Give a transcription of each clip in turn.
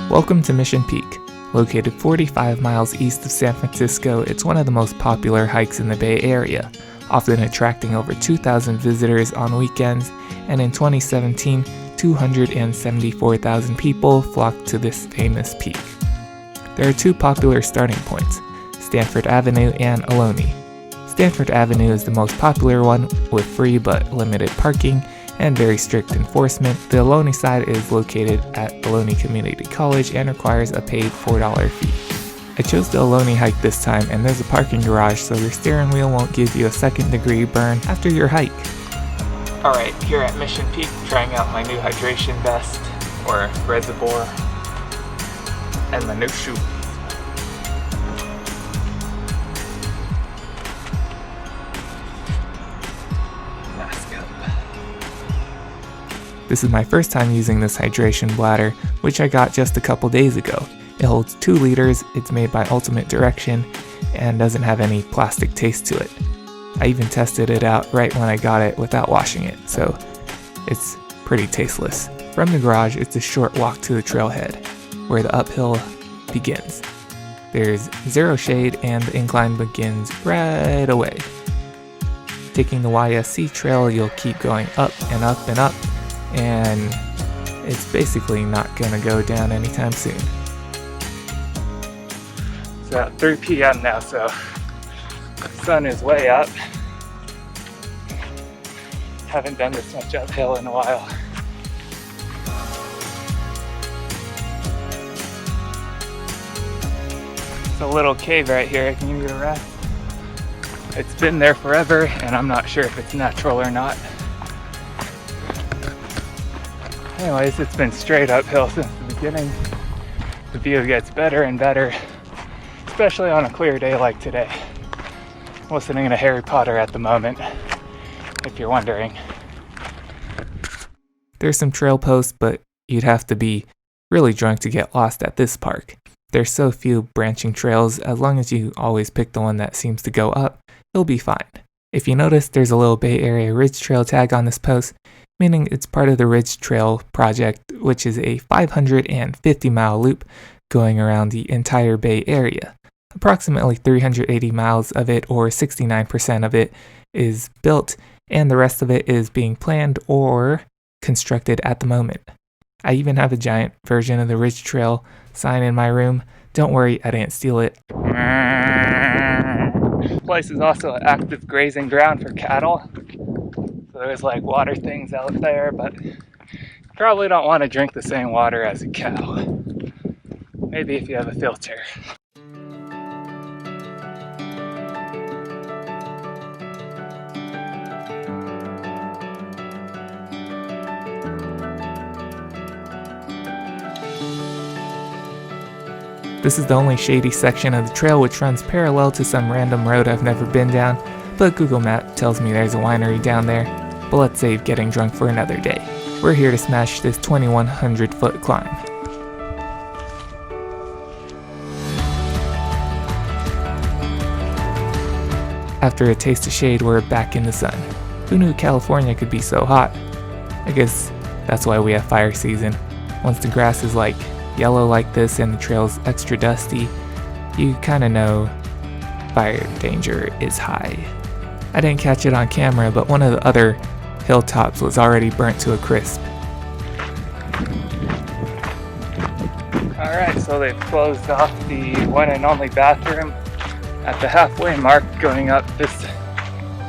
Welcome to Mission Peak. Located 45 miles east of San Francisco, it's one of the most popular hikes in the Bay Area, often attracting over 2,000 visitors on weekends, and in 2017, 274,000 people flocked to this famous peak. There are two popular starting points, Stanford Avenue and Ohlone. Stanford Avenue is the most popular one, with free but limited parking and very strict enforcement. The Ohlone side is located at Ohlone Community College and requires a paid $4 fee. I chose the Ohlone hike this time, and there's a parking garage, so your steering wheel won't give you a second-degree burn after your hike. Alright, here at Mission Peak, trying out my new hydration vest, or reservoir, and my new shoe. This is my first time using this hydration bladder, which I got just a couple days ago. It holds 2 liters, it's made by Ultimate Direction, and doesn't have any plastic taste to it. I even tested it out right when I got it without washing it, so it's pretty tasteless. From the garage, it's a short walk to the trailhead, where the uphill begins. There's zero shade and the incline begins right away. Taking the YSC trail, you'll keep going up and up and up, and it's basically not gonna go down anytime soon. It's about 3 p.m. now, so the sun is way up. Haven't done this much uphill in a while. It's a little cave right here I can give you a rest. It's been there forever, and I'm not sure if it's natural or not. Anyways, it's been straight uphill since the beginning. The view gets better and better, especially on a clear day like today. I'm listening to Harry Potter at the moment, if you're wondering. There's some trail posts, but you'd have to be really drunk to get lost at this park. There's so few branching trails, as long as you always pick the one that seems to go up, you'll be fine. If you notice, there's a little Bay Area Ridge Trail tag on this post, meaning it's part of the Ridge Trail project, which is a 550-mile loop going around the entire Bay Area. Approximately 380 miles of it, or 69% of it, is built, and the rest of it is being planned or constructed at the moment. I even have a giant version of the Ridge Trail sign in my room. Don't worry, I didn't steal it. This place is also an active grazing ground for cattle. So there's like water things out there, but you probably don't want to drink the same water as a cow. Maybe if you have a filter. This is the only shady section of the trail, which runs parallel to some random road I've never been down, but Google Maps tells me there's a winery down there. But let's save getting drunk for another day. We're here to smash this 2,100 foot climb. After a taste of shade, we're back in the sun. Who knew California could be so hot? I guess that's why we have fire season. Once the grass is like yellow like this and the trail's extra dusty, you kinda know fire danger is high. I didn't catch it on camera, but one of the other hilltops was already burnt to a crisp. Alright, so they've closed off the one and only bathroom at the halfway mark going up this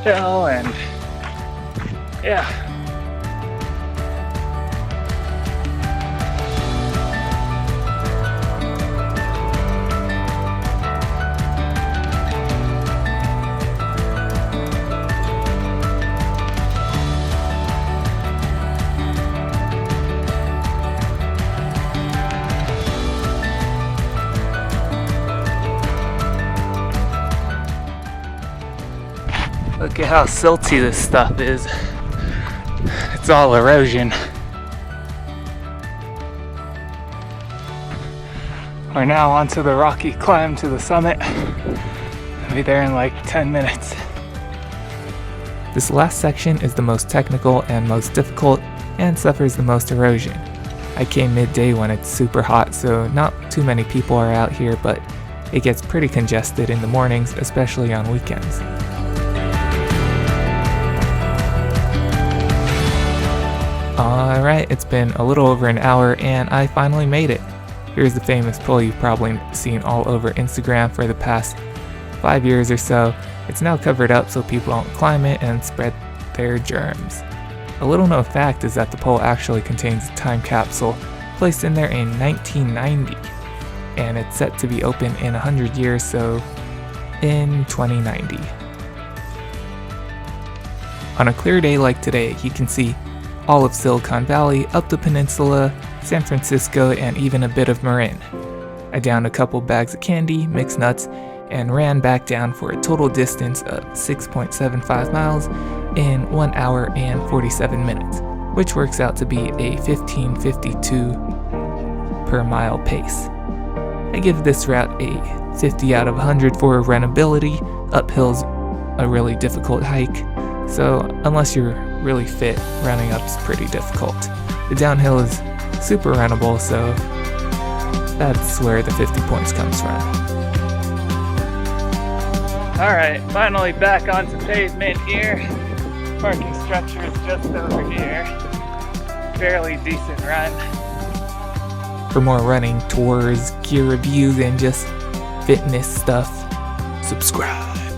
hill, and yeah. Look at how silty this stuff is. It's all erosion. We're now onto the rocky climb to the summit. I'll be there in like 10 minutes. This last section is the most technical and most difficult and suffers the most erosion. I came midday when it's super hot, so not too many people are out here, but it gets pretty congested in the mornings, especially on weekends. Alright, it's been a little over an hour and I finally made it. Here's the famous pole you've probably seen all over Instagram for the past 5 years or so. It's now covered up so people don't climb it and spread their germs. A little known fact is that the pole actually contains a time capsule placed in there in 1990, and it's set to be open in 100 years, so in 2090. On a clear day like today, you can see all of Silicon Valley, up the peninsula, San Francisco, and even a bit of Marin. I downed a couple bags of candy, mixed nuts, and ran back down for a total distance of 6.75 miles in 1 hour and 47 minutes, which works out to be a 15:52 per mile pace. I give this route a 50 out of 100 for runnability. Uphill's a really difficult hike, so unless you're really fit, running up's pretty difficult. The downhill is super runnable, so that's where the 50 points comes from. Alright, finally back onto pavement here. Parking structure is just over here. Fairly decent run. For more running tours, gear reviews, and just fitness stuff, subscribe.